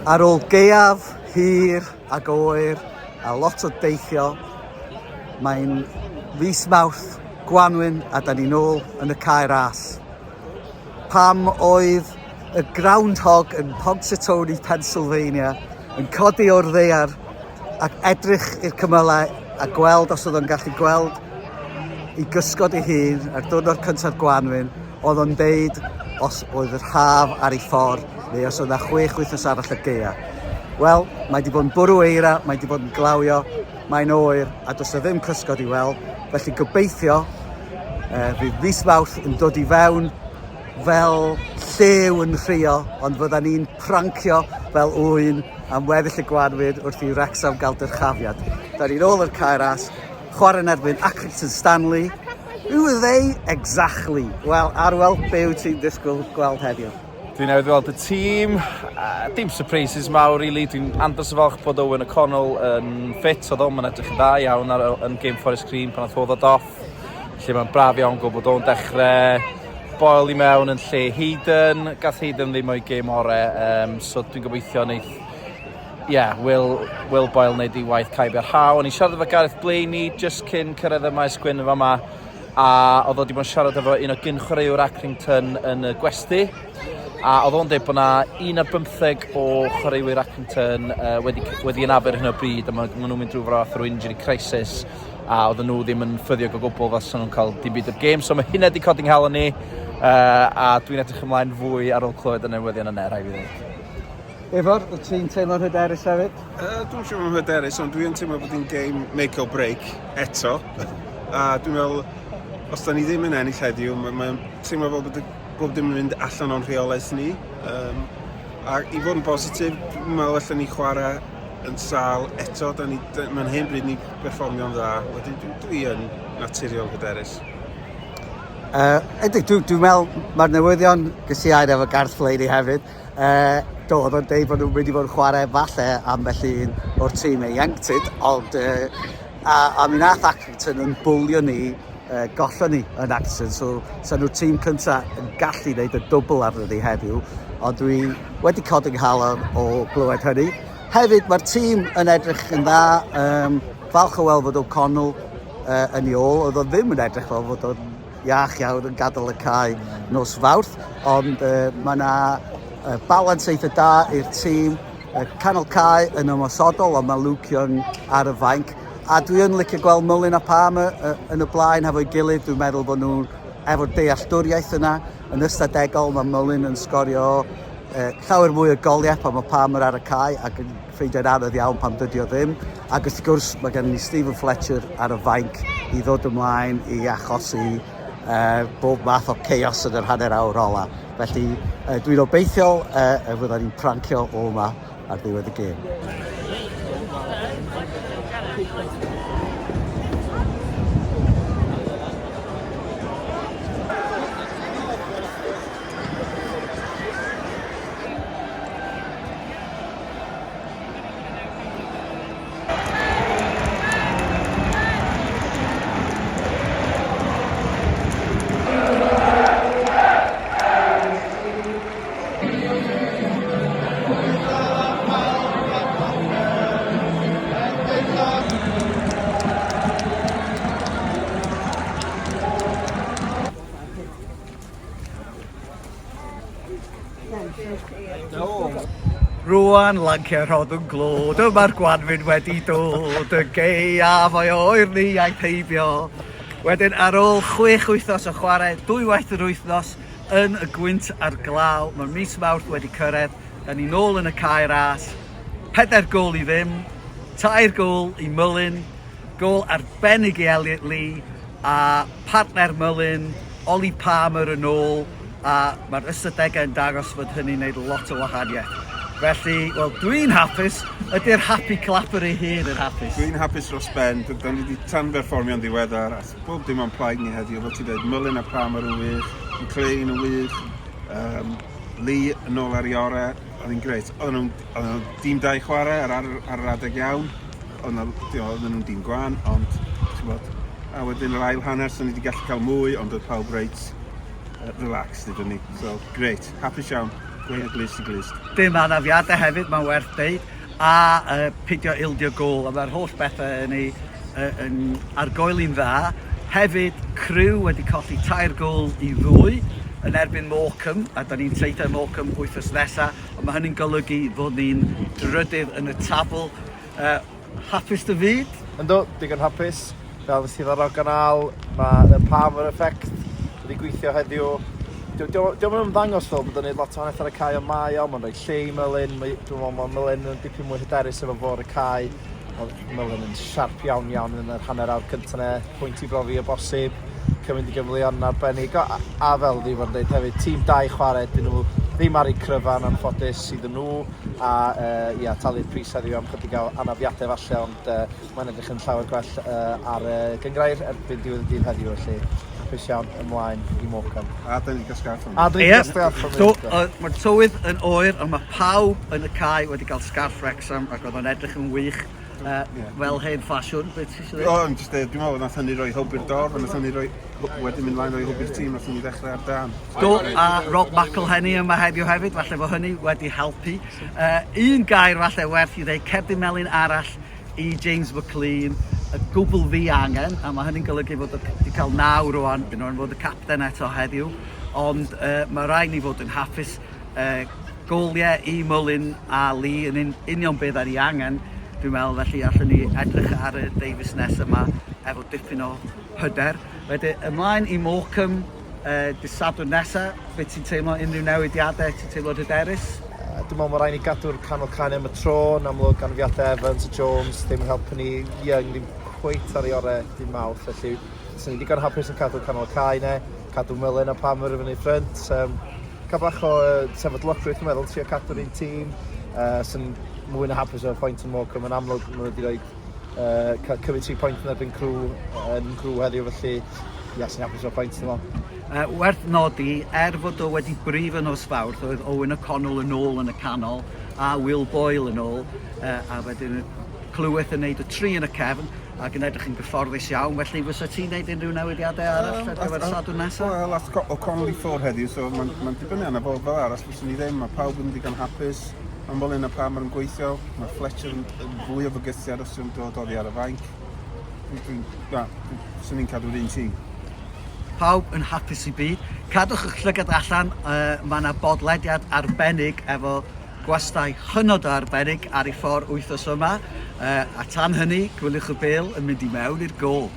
Ar ôl gaeaf, hir ac oer a lot o deithio, mae'n fis Mawrth, Gwanwyn a da ni nôl yn y cae ras. Pam oedd y Groundhog yn Pontytony, Pennsylvania yn codi o'r ddaear ac edrych i'r cymylau a gweld os oedd o'n gallu gweld i gysgod ei hun ar diwrnod cyntaf Gwanwyn, oedd o'n deud os oedd yr haf ar ei ffordd neu os oedd 'na 6 wythnos arall y gaea. Wel, mae wedi bod yn bwrw eira, mae wedi bod yn glawio, mae'n oer a does 'na ddim cysgod i weld. Felly gobeithio fydd fis Mawrth yn dod i fewn fel llew yn rhuo, ond fyddan ni'n prancio fel ŵyn am weddill y Gwanwyn wrth i Wrecsam gael dyrchafiad. Da ni'n ôl yr cae ras, chwarae yn erbyn Accrington Stanley. Who are they exactly? Wel, Arwel, be wyt ti'n disgwyl gweld heddiw? Dwi'n newydd weld y tîm, dim surprises mawr really, dwi'n andros o falch bod Owen O'Connell yn ffit, oedd o'n edrych yn dda iawn yn Game Forest Green pan oedd ddod off, lle mae'n braf iawn gwybod bod o'n dechrau boel i mewn yn lle Hayden, gath Hayden ddim o'i gêm orau, so dwi'n gobeithio wneud, Will Boyle wneud i waith caib ar haw, o'n i siarad efo Gareth Blaney just cyn cyrraedd y maes gwyn yn fama, a oedd o wedi bod yn siarad efo un o gyn-chwaraewr Accrington yn y gwesty, a oedd o'n dweud bod yna 11 o chwaraewyr Accrington wedi ynafer hyn o bryd, a maen nhw'n mynd drwy fath o injury crisis, a oedden nhw ddim yn ffyddiog o gwbl fas nhw'n cael dim byd o'r gêm, so mae hynny wedi codi'n hel ni, a dwi'n edrych ymlaen fwy ar ôl clywed y newyddion yna, rai fi ddweud. Efor, wyt ti'n teimlo'n hyderus hefyd? Dwi'n siŵr yn hyderus, ond dwi'n teimlo bod hi'n game make or break eto. A dwi'n meddwl, os da ni ddim yn ennill heddiw, mae'n teimlo bod bob dim yn mynd allan o'n rheolaeth ni. A i fod yn positif, dwi'n meddwl allan ni chwarae yn sâl eto. Mae'n hen bryd ni perfformio'n dda. Wedyn dwi yn naturiol hyderus. Dwi'n meddwl mae'r newyddion gysiaid efo Gareth Blaney hefyd. Oedd o'n deud bod nhw'n mynd i fod yn chwarae falle ambell un o'r tîm ieuenctid, ond a mi nath Accrington yn bwlio ni gollon ni yn Accrington, so nhw'r tîm cyntaf yn gallu gwneud y dwbl arno ni heddiw, ond dwi wedi codi nghalon o glywed hynny. Hefyd, mae'r tîm yn edrych yn dda, falch o weld fod O'Connell yn ei ôl, oedd o ddim yn edrych fel fod o'n iach iawn yn gadael y cae nos Fawrth, ond mae yna balans eitha da i'r tîm, canol cae yn ymosodol, ond mae Luke Young ar y fainc. A dwi yn licio gweld Mullin a Palmer yn y blaen hefo'i gilydd. Dwi'n meddwl bod nhw'n efo'r dealltwriaeth yna. Yn ystadegol mae Mullin yn sgorio llawer mwy o goliau pan mae Palmer ar y cae ac yn ffeindio'n anodd iawn pan dydi o ddim. Ac wrth gwrs mae gen ni Stephen Fletcher ar y fainc i ddod ymlaen i achosi bob math o chaos yn yr hanner awr ola. Felly dwi'n obeithiol fydda ni'n prancio o yma ar ddiwedd y gêm. Rwan lanciau'r rhoddw'n glod, yma'r Gwanwyn wedi dod, y gaeaf o'i oer ni iaith heibio. Wedyn ar ôl 6 wythnos o chwarae, 2 waith yr wythnos yn y gwynt ar glaw, mae'r mis Mawrth wedi cyrraedd, da ni nôl yn y cae ras, 4 gôl i ddim, 3 gôl i Mullin, gôl arbennig i Elliot Lee, a partner Mullin, Ollie Palmer yn ôl, a mae'r ystadegau yn dangos fod hynny'n gwneud lot o wahaniaeth. Felly, wel, dwi'n hapus. Ydy'r happy clapper ei hun yn hapus? Dwi'n hapus dros ben. Da ni wedi tan-berfformio'n ddiweddar. A bob dim o'n plaid ni heddiw. Fel ti dweud, Mullin a Palmer yn wych, McLean yn wych, Lee yn ôl ar ei ore. Oedd hi'n greit. Oedden nhw'n dim dau chwarae ar yr adeg iawn. Oedden nhw'n dim gwan, ond a wedyn yr ail hanner, so ni wedi gallu cael mwy, ond oedd pawb reit relaxed ydyn ni. So, greit. Hapus iawn. Gwein y glist i glist. Dim anafiadau hefyd, mae'n werth deud. A pidio ildio gol. A mae'r holl bethau yn argoeli'n dda. Hefyd, Crew wedi colli 3 gol i 2 yn erbyn Morecambe. A da ni'n teithio Morecambe wythnos nesaf. Ond mae hynny'n golygu fod ni'n drydydd yn y tabl. Hapus dy fyd? Ynddo, digon hapus. Fel nes i ddaro ganol, mae Palmer effect wedi gweithio heddiw. Diolch yn ymddangos fel bod yn gwneud lot o hanner ar y cae o mai o, mae'n rhoi lle i Mullin, dwi'n meddwl mae Mullin yn dipyn mwy hyderus efo fod y cae. Mullin yn siarp iawn yn yr hanner awr cyntaf ne, pwynt i brofi o bosib, cymryd i gyfleon yn arbennig. A fel di fod yn dweud hefyd, tîm 2 chwarae, dyn nhw ddim ar eu cryfan anffodus sydd yn nhw, a talu'r pris heddiw am chydig o anafiadau falle, ond mae'n edrych yn llawer gwell ar gyngrair erbyn diwedd y dyn heddiw, felly hapus iawn ymlaen i Morecambe. A da ni wedi gael sgarff A da ni wedi gael sgarff Mae'r tywydd yn oer, ond mae pawb yn y cae wedi cael sgarff Wrexham ac oedd o'n edrych yn wych fel hen ffasiwn. Dwi'n meddwl nath hynny roi hwb i'r dor, nath hynny roi wedyn mynd lain roi hwb i'r tîm, nath hynny ddechrau ar dan. A Rob McElhenney yma heddiw hefyd, falle bod hynny wedi helpu. Un gair falle werth i ddweud, cerdyn melyn arall i James McLean, y gwbl fi angen, a mae hynny'n golygu fod wedi cael 9 rwan, bydd nhw'n fod y capten eto heddiw, ond mae rhaid ni fod yn hapus. Goliau i Mullin a Lee yn union beth ar ei angen, dwi'n meddwl, felly allwn ni edrych ar y Davies nes yma efo dipyn o hyder. Wedyn, ymlaen i Morecambe, dy Sadwrn nesaf, beth ti'n teimlo unrhyw newidiadau, ti'n teimlo hyderus? Dwi'n meddwl mae rhaid ni gadw'r canol cael am y tro, yn amlwg anafiadau Evans a Jones, ddim yn helpu ni Young, ddim cweit ar ei ore, dim mawrth, felly sy'n ni digon hapus yn cadw'r canol cael ne, cadw Mullin a Palmer yn fyny ffrynt. Cael bach o sefydlogrwydd, dwi'n meddwl, trio cadw'r un tîm, sy'n mwy na hapus o'r pwynt yn Morecambe, yn amlwg maen nhw wedi rhoi cymryd 3 pwynt yn erbyn Crew heddiw, felly sy'n hapus o'r pwynt yn ôl. Werth nodi, fod o wedi brif yn os fawrth, oedd Owen O'Connell yn ôl yn y canol a Will Boyle yn ôl, a wedyn Clyweth yn neud y 3 yn y cefn ac yn edrych yn gyfforddus iawn, felly fysa ti'n neud unrhyw newidiadau arall ar gyfer Sadwrn nesaf? Wel, O'Connell i ffwrdd heddiw, so mae'n dibynnu arno bob fel arall, fyswn ni ddim, mae pawb yn digon hapus, mae Mullin a Palmer yn gweithio, mae Fletcher yn fwy o fygythiad os yw'n dod oddi ar y fainc. Fyswn ni'n cadw'r un tîm. Pawb yn hapus i byd. Cadwch eich llygad allan, mae yna bodlediad arbennig efo gwestai hynod o arbennig ar ei ffordd wythnos yma. A tan hynny, gwyliwch y bêl yn mynd i mewn i'r gôl.